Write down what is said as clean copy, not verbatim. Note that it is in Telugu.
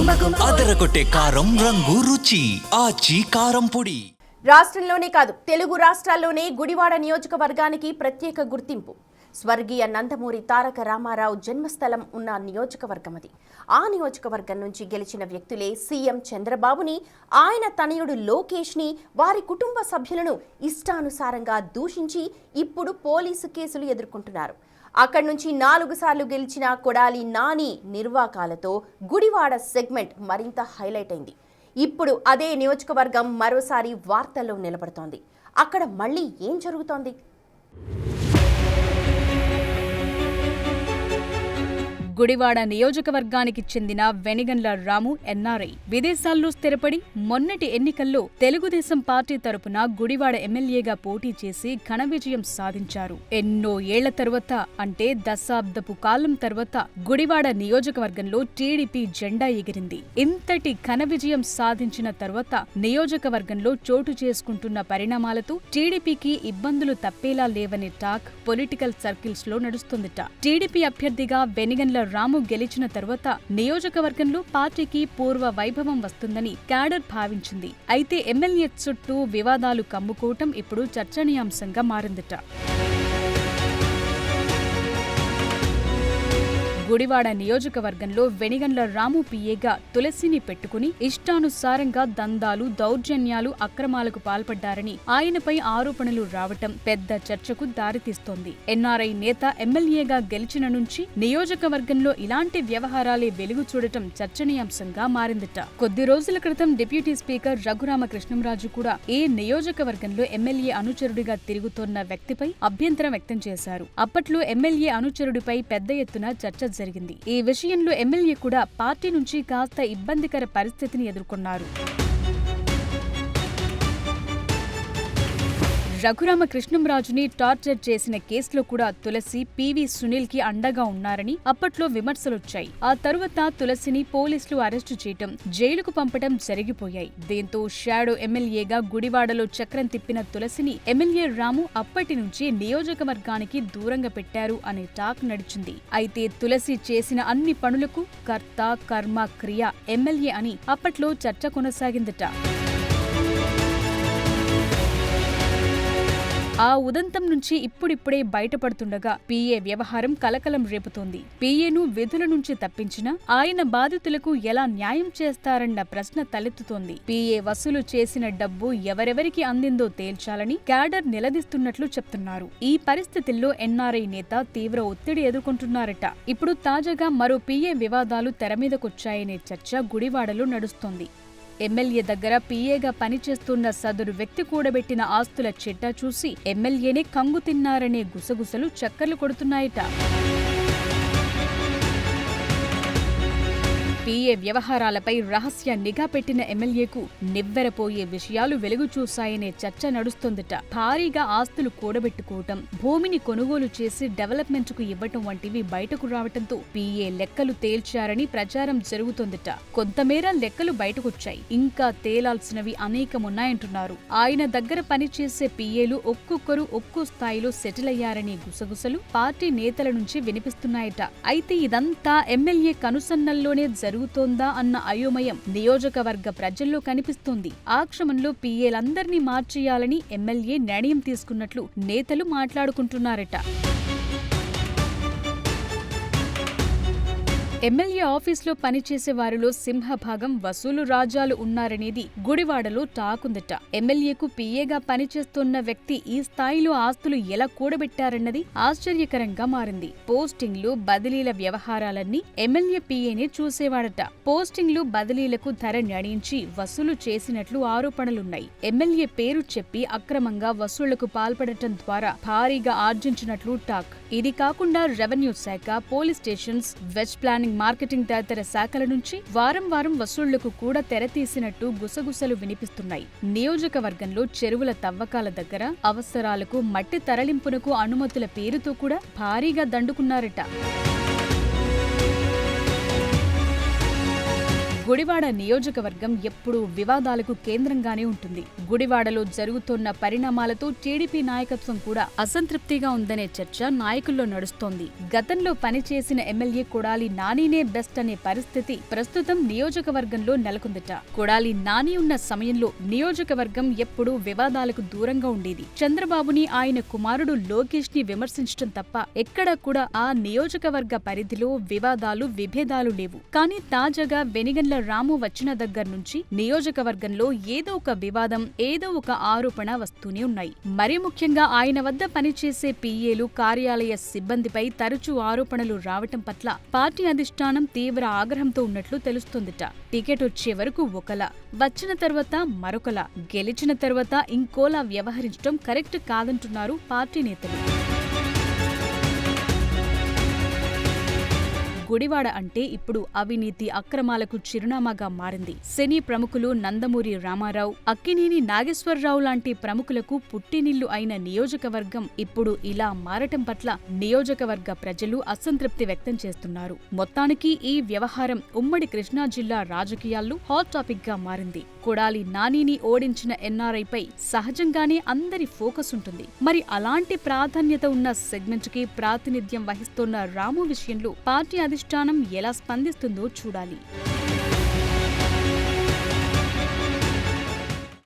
అదరగొట్టే కారం రంగు రుచి ఆచి కారం పొడి. రాష్ట్రంలోనే కాదు తెలుగు రాష్ట్రాల్లోనే గుడివాడ నియోజకవర్గానికి ప్రత్యేక గుర్తింపు. స్వర్గీయ నందమూరి తారక రామారావు జన్మస్థలం ఉన్న నియోజకవర్గం అది. ఆ నియోజకవర్గం నుంచి గెలిచిన వ్యక్తులే సీఎం చంద్రబాబుని, ఆయన తనయుడు లోకేష్ని, వారి కుటుంబ సభ్యులను ఇష్టానుసారంగా దూషించి ఇప్పుడు పోలీసు కేసులు ఎదుర్కొంటున్నారు. అక్కడి నుంచి 4 సార్లు గెలిచిన కొడాలి నాని నిర్వాకాలతో గుడివాడ సెగ్మెంట్ మరింత హైలైట్ అయింది. ఇప్పుడు అదే నియోజకవర్గం మరోసారి వార్తల్లో నిలబడుతోంది. అక్కడ మళ్ళీ ఏం జరుగుతోంది? గుడివాడ నియోజకవర్గానికి చెందిన వెనిగండ్ల రాము ఎన్ఆర్ఐ విదేశాల్లో స్థిరపడి మొన్నటి ఎన్నికల్లో తెలుగుదేశం పార్టీ తరపున గుడివాడ ఎమ్మెల్యేగా పోటీ చేసి ఘన విజయం సాధించారు. ఎన్నో ఏళ్ల తరువాత, అంటే దశాబ్దపు కాలం తర్వాత గుడివాడ నియోజకవర్గంలో టీడీపీ జెండా ఎగిరింది. ఇంతటి ఘన విజయం సాధించిన తరువాత నియోజకవర్గంలో చోటు చేసుకుంటున్న పరిణామాలతో టీడీపీకి ఇబ్బందులు తప్పేలా లేవనే టాక్ పొలిటికల్ సర్కిల్స్ లో నడుస్తుందట. టీడీపీ అభ్యర్థిగా వెనిగండ్ల రాము గెలిచిన తరువాత నియోజకవర్గంలో పార్టీకి పూర్వ వైభవం వస్తుందని క్యాడర్ భావించింది. అయితే ఎమ్మెల్యే చుట్టూ వివాదాలు కమ్ముకోవటం ఇప్పుడు చర్చనీయాంశంగా మారిందట. గుడివాడ నియోజకవర్గంలో వెనిగండ్ల రాము పిఏగా తులసిని పెట్టుకుని ఇష్టానుసారంగా దందాలు, దౌర్జన్యాలు, అక్రమాలకు పాల్పడ్డారని ఆయనపై ఆరోపణలు రావటం పెద్ద చర్చకు దారితీస్తోంది. ఎన్ఆర్ఐ నేత ఎమ్మెల్యేగా గెలిచిన నుంచి నియోజకవర్గంలో ఇలాంటి వ్యవహారాలే వెలుగు చూడటం చర్చనీయాంశంగా మారిందట. కొద్ది రోజుల క్రితం డిప్యూటీ స్పీకర్ రఘురామకృష్ణంరాజు కూడా ఈ నియోజకవర్గంలో ఎమ్మెల్యే అనుచరుడిగా తిరుగుతోన్న వ్యక్తిపై అభ్యంతరం వ్యక్తం చేశారు. అప్పట్లో ఎమ్మెల్యే అనుచరుడిపై పెద్ద ఎత్తున చర్చ జరిగింది. ఈ విషయంలో ఎమ్మెల్యే కూడా పార్టీ నుంచి కాస్త ఇబ్బందికర పరిస్థితిని ఎదుర్కొన్నారు. రఘురామకృష్ణంరాజుని టార్చర్ చేసిన కేసులో కూడా తులసి పివి సునీల్ కి అండగా ఉన్నారని అప్పట్లో విమర్శలొచ్చాయి. ఆ తరువాత తులసిని పోలీసులు అరెస్టు చేయటం, జైలుకు పంపటం జరిగిపోయాయి. దీంతో షాడో ఎమ్మెల్యేగా గుడివాడలో చక్రం తిప్పిన తులసిని ఎమ్మెల్యే రాము అప్పటి నుంచి నియోజకవర్గానికి దూరంగా పెట్టారు అనే టాక్ నడిచింది. అయితే తులసి చేసిన అన్ని పనులకు కర్త, కర్మ, క్రియ ఎమ్మెల్యే అని అప్పట్లో చర్చ కొనసాగిందట. ఆ ఉదంతం నుంచి ఇప్పుడిప్పుడే బయటపడుతుండగా పీఏ వ్యవహారం కలకలం రేపుతోంది. పీఏను విధుల నుంచి తప్పించినా ఆయన బాధితులకు ఎలా న్యాయం చేస్తారన్న ప్రశ్న తలెత్తుతోంది. పీఏ వసూలు చేసిన డబ్బు ఎవరెవరికి అందిందో తేల్చాలని క్యాడర్ నిలదీస్తున్నట్లు చెప్తున్నారు. ఈ పరిస్థితుల్లో ఎన్ఆర్ఐ నేత తీవ్ర ఒత్తిడి ఎదుర్కొంటున్నారట. ఇప్పుడు తాజాగా మరో పీఏ వివాదాలు తెరమీదకొచ్చాయనే చర్చ గుడివాడలో నడుస్తోంది. ఎమ్మెల్యే దగ్గర పీఏగా పనిచేస్తున్న సదరు వ్యక్తి కూడబెట్టిన ఆస్తుల చిట్టా చూసి ఎమ్మెల్యేనే కంగు తిన్నారనే గుసగుసలు చక్కర్లు కొడుతున్నాయట. పీఏ వ్యవహారాలపై రహస్య నిఘా పెట్టిన ఎమ్మెల్యేకు నివ్వెరపోయే విషయాలు వెలుగు చూశాయనే చర్చ నడుస్తోందట. భారీగా ఆస్తులు కూడబెట్టుకోవటం, భూమిని కొనుగోలు చేసి డెవలప్మెంట్ కు ఇవ్వటం వంటివి బయటకు రావటంతో పీఏ లెక్కలు తేల్చారని ప్రచారం జరుగుతోందట. కొంతమేర లెక్కలు బయటకొచ్చాయి. ఇంకా తేలాల్సినవి అనేకమున్నాయంటున్నారు. ఆయన దగ్గర పనిచేసే పీఏలు ఒక్కొక్కరు ఒక్కో స్థాయిలో సెటిల్ అయ్యారనే గుసగుసలు పార్టీ నేతల నుంచి వినిపిస్తున్నాయట. అయితే ఇదంతా ఎమ్మెల్యే కనుసన్నల్లోనే జరుగుతోందా అన్న అయోమయం నియోజకవర్గ ప్రజల్లో కనిపిస్తోంది. ఆ క్రమంలో పీఏలందర్నీ మార్చేయాలని ఎమ్మెల్యే నిర్ణయం తీసుకున్నట్లు నేతలు మాట్లాడుకుంటున్నారట. ఎమ్మెల్యే ఆఫీసులో పనిచేసే వారిలో సింహభాగం వసూలు రాజాలు ఉన్నారనేది గుడివాడలో టాకుందట. ఎమ్మెల్యేకు పీఏగా పనిచేస్తున్న వ్యక్తి ఈ స్థాయిలో ఆస్తులు ఎలా కూడబెట్టారన్నది ఆశ్చర్యకరంగా మారింది. పోస్టింగ్లు, బదిలీల వ్యవహారాలన్నీ ఎమ్మెల్యే పీఏనే చూసేవాడట. పోస్టింగ్లు, బదిలీలకు ధర నిర్ణయించి వసూలు చేసినట్లు ఆరోపణలున్నాయి. ఎమ్మెల్యే పేరు చెప్పి అక్రమంగా వసూళ్లకు పాల్పడటం ద్వారా భారీగా ఆర్జించినట్లు టాక్. ఇది కాకుండా రెవెన్యూ శాఖ, police stations, west planning, marketing తదితర శాఖల నుంచి వారం వారం వసూళ్లకు కూడా తెరతీసినట్టు గుసగుసలు వినిపిస్తున్నాయి. నియోజకవర్గంలో చెరువుల తవ్వకాల దగ్గర అవసరాలకు మట్టి తరలింపునకు అనుమతుల పేరుతో కూడా భారీగా దండుకున్నారట. గుడివాడ నియోజకవర్గం ఎప్పుడూ వివాదాలకు కేంద్రంగానే ఉంటుంది. గుడివాడలో జరుగుతున్న పరిణామాలతో టీడీపీ నాయకత్వం కూడా అసంతృప్తిగా ఉందనే చర్చ నాయకుల్లో నడుస్తోంది. గతంలో పనిచేసిన ఎమ్మెల్యే కొడాలి నానినే బెస్ట్ అనే పరిస్థితి ప్రస్తుతం నియోజకవర్గంలో నెలకొందట. కొడాలి నాని ఉన్న సమయంలో నియోజకవర్గం ఎప్పుడూ వివాదాలకు దూరంగా ఉండేది. చంద్రబాబుని ఆయన కుమారుడు లోకేష్ ని విమర్శించడం తప్ప ఎక్కడా కూడా ఆ నియోజకవర్గ పరిధిలో వివాదాలు విభేదాలు లేవు. కానీ తాజాగా వెనిగండ్ల రాము వచ్చిన దగ్గర నుంచి నియోజకవర్గంలో ఏదో ఒక వివాదం, ఏదో ఒక ఆరోపణ వస్తూనే ఉన్నాయి. మరీ ముఖ్యంగా ఆయన వద్ద పనిచేసే పీఏలు, కార్యాలయ సిబ్బందిపై తరచూ ఆరోపణలు రావటం పట్ల పార్టీ అధిష్టానం తీవ్ర ఆగ్రహంతో ఉన్నట్లు తెలుస్తోందిట. టికెట్ వచ్చే వరకు ఒకలా, వచ్చిన తర్వాత మరొకలా, గెలిచిన తర్వాత ఇంకోలా వ్యవహరించడం కరెక్ట్ కాదంటున్నారు పార్టీ నేతలు. గుడివాడ అంటే ఇప్పుడు అవినీతి, అక్రమాలకు చిరునామాగా మారింది. సినీ ప్రముఖులు నందమూరి రామారావు, అక్కినేని నాగేశ్వరరావు లాంటి ప్రముఖులకు పుట్టినిల్లు అయిన నియోజకవర్గం ఇప్పుడు ఇలా మారటం పట్ల నియోజకవర్గ ప్రజలు అసంతృప్తి వ్యక్తం చేస్తున్నారు. మొత్తానికి ఈ వ్యవహారం ఉమ్మడి కృష్ణా జిల్లా రాజకీయాల్లో హాట్ టాపిక్ గా మారింది. కొడాలి నానిని ఓడించిన ఎన్ఆర్ఐపై సహజంగానే అందరి ఫోకస్ ఉంటుంది. మరి అలాంటి ప్రాధాన్యత ఉన్న సెగ్మెంట్ కి ప్రాతినిధ్యం వహిస్తోన్న రాము విషయంలో పార్టీ అధిష్టానం ఎలా స్పందిస్తుందో చూడాలి.